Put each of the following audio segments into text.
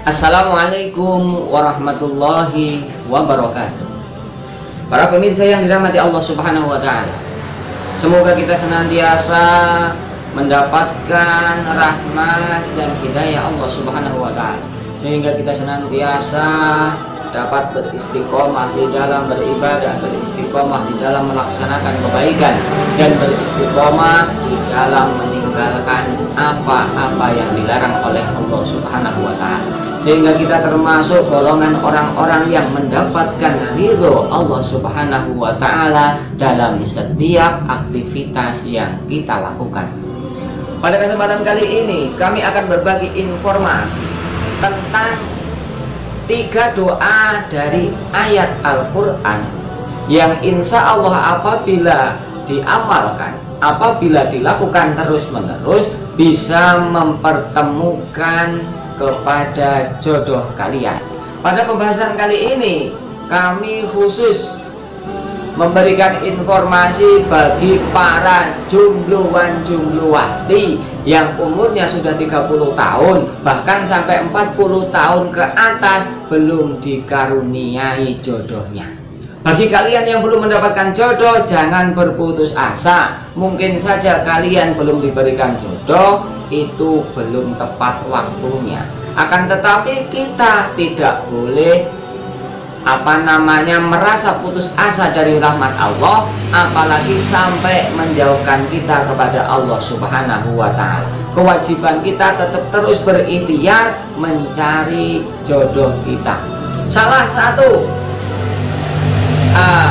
Assalamualaikum warahmatullahi wabarakatuh. Para pemirsa yang dirahmati Allah Subhanahu wa Ta'ala, semoga kita senantiasa mendapatkan rahmat dan hidayah Allah Subhanahu wa Ta'ala, sehingga kita senantiasa dapat beristiqomah di dalam beribadah, beristiqomah di dalam melaksanakan kebaikan, dan beristiqomah di dalam meninggalkan apa-apa yang dilarang oleh Allah Subhanahu wa Ta'ala, sehingga kita termasuk golongan orang-orang yang mendapatkan ridho Allah Subhanahu wa Ta'ala dalam setiap aktivitas yang kita lakukan. Pada kesempatan kali ini kami akan berbagi informasi tentang 3 doa dari ayat Al-Quran yang insya Allah apabila diamalkan, apabila dilakukan terus-menerus, bisa mempertemukan kepada jodoh kalian. Pada pembahasan kali ini kami khusus memberikan informasi bagi para jombloan-jombloati yang umurnya sudah 30 tahun bahkan sampai 40 tahun ke atas belum dikaruniai jodohnya. Bagi kalian yang belum mendapatkan jodoh, jangan berputus asa. Mungkin saja kalian belum diberikan jodoh, itu belum tepat waktunya. Akan tetapi kita tidak boleh merasa putus asa dari rahmat Allah, apalagi sampai menjauhkan kita kepada Allah Subhanahu wa Ta'ala. Kewajiban kita tetap terus berikhtiar mencari jodoh kita. Salah satu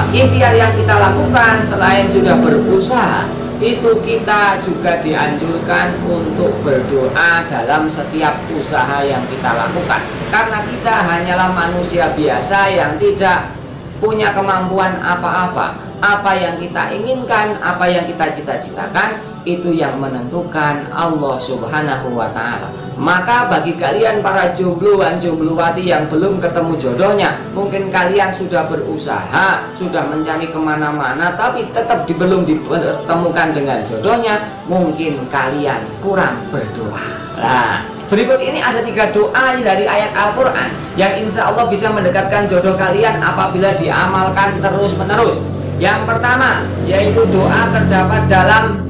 ikhtiar yang kita lakukan selain sudah berusaha, itu kita juga dianjurkan untuk berdoa dalam setiap usaha yang kita lakukan, karena kita hanyalah manusia biasa yang tidak punya kemampuan apa-apa. Apa yang kita inginkan, apa yang kita cita-citakan, itu yang menentukan Allah Subhanahu wa Ta'ala. Maka bagi kalian para jombloan-jomblowati yang belum ketemu jodohnya, mungkin kalian sudah berusaha, sudah mencari kemana-mana, tapi tetap belum ditemukan dengan jodohnya, mungkin kalian kurang berdoa. Nah, berikut ini ada 3 doa dari ayat Al-Quran yang insya Allah bisa mendekatkan jodoh kalian apabila diamalkan terus-menerus. Yang pertama yaitu doa terdapat dalam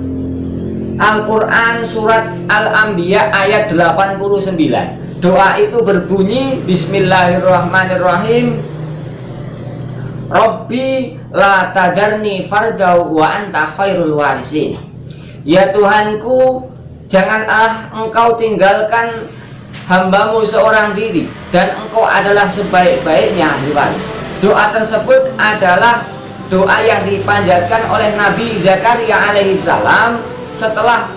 Al-Quran surat Al-Anbiya ayat 89. Doa itu berbunyi, Bismillahirrahmanirrahim, Rabbi la tadarni fardau wa anta khairul warisin. Ya Tuhanku, janganlah engkau tinggalkan hambamu seorang diri, dan engkau adalah sebaik-baiknya ahli waris. Doa tersebut adalah doa yang dipanjatkan oleh Nabi Zakaria alaihissalam setelah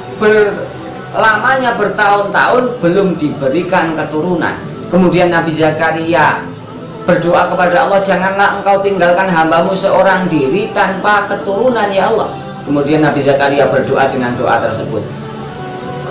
lamanya bertahun-tahun belum diberikan keturunan. Kemudian Nabi Zakaria berdoa kepada Allah, janganlah engkau tinggalkan hambamu seorang diri tanpa keturunan ya Allah. Kemudian Nabi Zakaria berdoa dengan doa tersebut,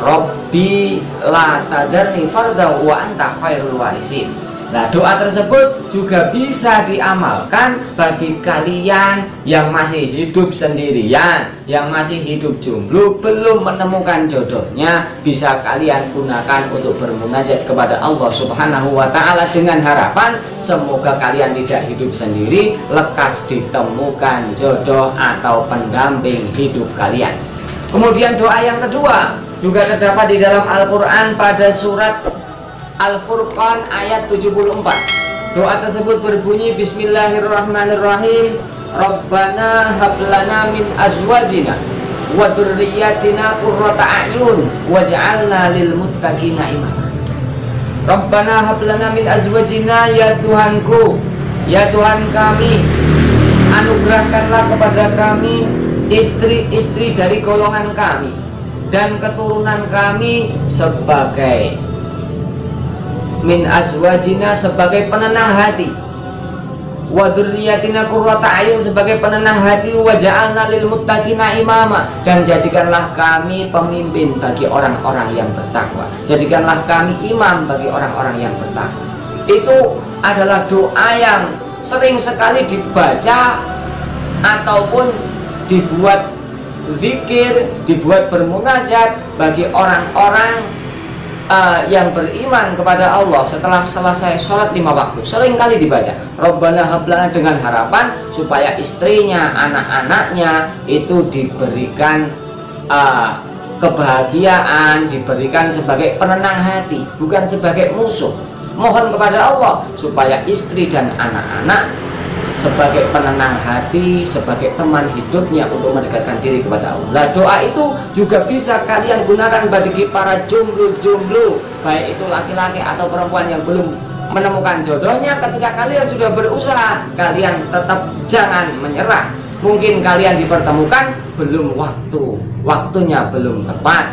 Rabbi la tadarni farda wa anta khairul warisin. Nah, doa tersebut juga bisa diamalkan bagi kalian yang masih hidup sendirian, yang masih hidup jomblo, belum menemukan jodohnya. Bisa kalian gunakan untuk bermunajat kepada Allah Subhanahu wa Ta'ala dengan harapan semoga kalian tidak hidup sendiri, lekas ditemukan jodoh atau pendamping hidup kalian. Kemudian doa yang kedua juga terdapat di dalam Al-Quran pada surat Al-Furqan ayat 74. Doa tersebut berbunyi, Bismillahirrahmanirrahim, Rabbana hablana min azwajina wa dzurriyyatina qurrata a'yun waj'alna lil muttaqina imama. Rabbana hablana min azwajina, ya Tuhanku, ya Tuhan kami, anugerahkanlah kepada kami istri-istri dari golongan kami dan keturunan kami sebagai min azwajina, sebagai penenang hati, wa dzurriyyatina qurrata a'yun, sebagai penenang hati, wa ja'alna lil muttaqina imama, dan jadikanlah kami pemimpin bagi orang-orang yang bertakwa, jadikanlah kami imam bagi orang-orang yang bertakwa. Itu adalah doa yang sering sekali dibaca ataupun dibuat zikir, dibuat bermunajat bagi orang-orang yang beriman kepada Allah setelah selesai sholat 5 waktu seringkali dibaca Rabbana hablana, dengan harapan supaya istrinya, anak-anaknya itu diberikan kebahagiaan, diberikan sebagai penenang hati, bukan sebagai musuh. Mohon kepada Allah supaya istri dan anak-anak sebagai penenang hati, sebagai teman hidupnya untuk mendekatkan diri kepada Allah. Nah, doa itu juga bisa kalian gunakan bagi para jomblo-jomblo, baik itu laki-laki atau perempuan yang belum menemukan jodohnya. Ketika kalian sudah berusaha, kalian tetap jangan menyerah. Mungkin kalian dipertemukan, belum waktunya belum tepat.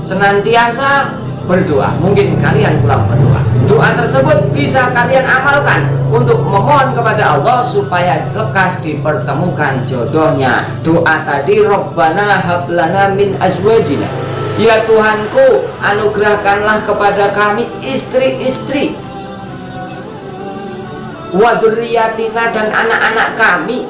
Senantiasa berdoa, mungkin kalian kurang berdoa. Doa tersebut bisa kalian amalkan untuk memohon kepada Allah supaya lekas dipertemukan jodohnya. Doa tadi, Rabbana hablana min azwajina, ya Tuhanku, anugerahkanlah kepada kami istri-istri, wa dzurriyyatina, dan anak-anak kami,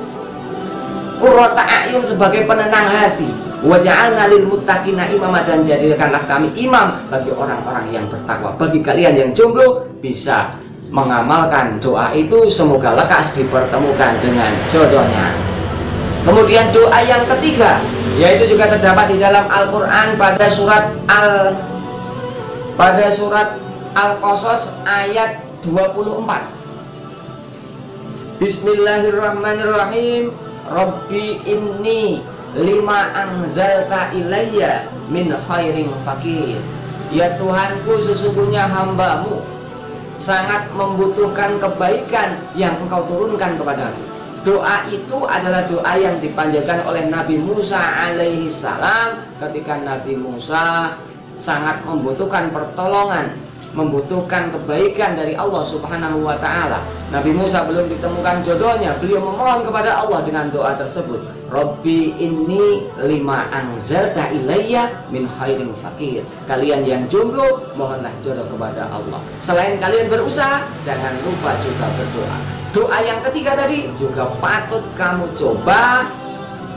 qurrata a'yun, sebagai penenang hati, waja'alna lil muttaqina imama, dan jadikanlah kami imam bagi orang-orang yang bertakwa. Bagi kalian yang jomblo bisa mengamalkan doa itu, semoga lekas dipertemukan dengan jodohnya. Kemudian doa yang ketiga, yaitu juga terdapat di dalam Al-Qur'an pada surat Al-Qasas ayat 24. Bismillahirrahmanirrahim. Rabbi inni lima anzalta ilayya min khairin fakir. Ya Tuhanku, sesungguhnya hambamu sangat membutuhkan kebaikan yang engkau turunkan kepadaku. Doa itu adalah doa yang dipanjatkan oleh Nabi Musa alaihi salam ketika Nabi Musa sangat membutuhkan pertolongan, membutuhkan kebaikan dari Allah Subhanahu wa ta'ala. Nabi Musa belum ditemukan jodohnya, beliau memohon kepada Allah dengan doa tersebut, Rabbi inni lima anzalta ilayya min khairin fakir. Kalian yang jomblo, mohonlah jodoh kepada Allah. Selain kalian berusaha, jangan lupa juga berdoa. Doa yang ketiga tadi juga patut kamu coba,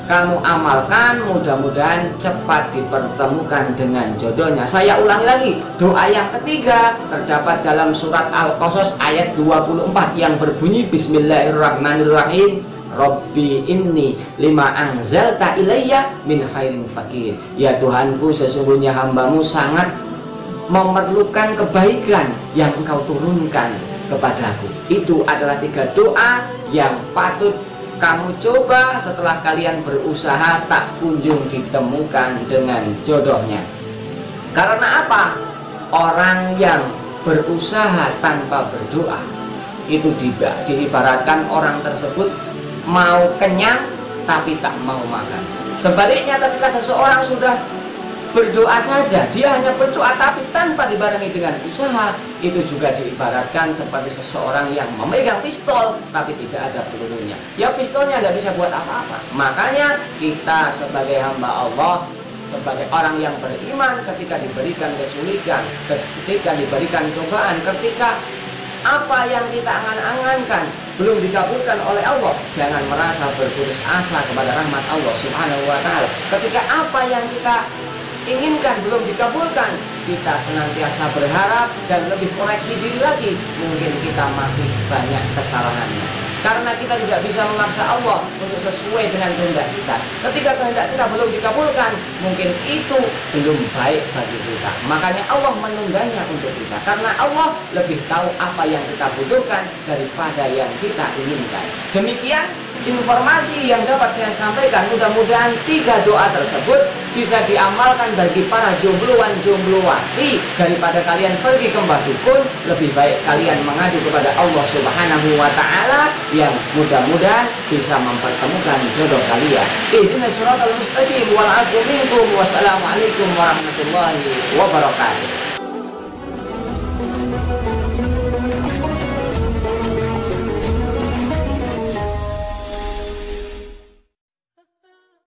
kamu amalkan, mudah-mudahan cepat dipertemukan dengan jodohnya. Saya ulangi lagi, doa yang ketiga terdapat dalam surat Al-Qasas ayat 24 yang berbunyi Bismillahirrahmanirrahim. Rabbi inni lima anzalta ilayya min khairin fakir. Ya Tuhanku, sesungguhnya hambamu sangat memerlukan kebaikan yang engkau turunkan kepadaku. Itu adalah 3 doa yang patut kamu coba setelah kalian berusaha tak kunjung ditemukan dengan jodohnya. Karena apa? Orang yang berusaha tanpa berdoa itu diibaratkan orang tersebut mau kenyang tapi tak mau makan. Sebaliknya, ketika seseorang sudah berdoa saja, dia hanya berdoa tapi tanpa dibarengi dengan usaha, itu juga diibaratkan seperti seseorang yang memegang pistol tapi tidak ada pelurunya. Ya, pistolnya tidak bisa buat apa-apa. Makanya kita sebagai hamba Allah, sebagai orang yang beriman, ketika diberikan kesulitan, ketika diberikan cobaan, ketika apa yang kita angan-angankan belum dikabulkan oleh Allah, jangan merasa berputus asa kepada rahmat Allah Subhanahu wa ta'ala. Ketika apa yang kita inginkan belum dikabulkan, kita senantiasa berharap dan lebih koreksi diri lagi. Mungkin kita masih banyak kesalahannya, karena kita tidak bisa memaksa Allah untuk sesuai dengan kehendak kita. Ketika kehendak kita belum dikabulkan, mungkin itu belum baik bagi kita. Makanya Allah menundanya untuk kita, karena Allah lebih tahu apa yang kita butuhkan daripada yang kita inginkan. Demikian informasi yang dapat saya sampaikan. Mudah-mudahan 3 doa tersebut bisa diamalkan bagi para jombloan-jomblowati. Daripada kalian pergi ke mbah dukun, lebih baik kalian mengadu kepada Allah Subhanahu wa ta'ala yang mudah-mudahan bisa mempertemukan jodoh kalian. Ihdinas siratal mustaqim wal 'afwu minkum. Wassalamualaikum warahmatullahi wabarakatuh.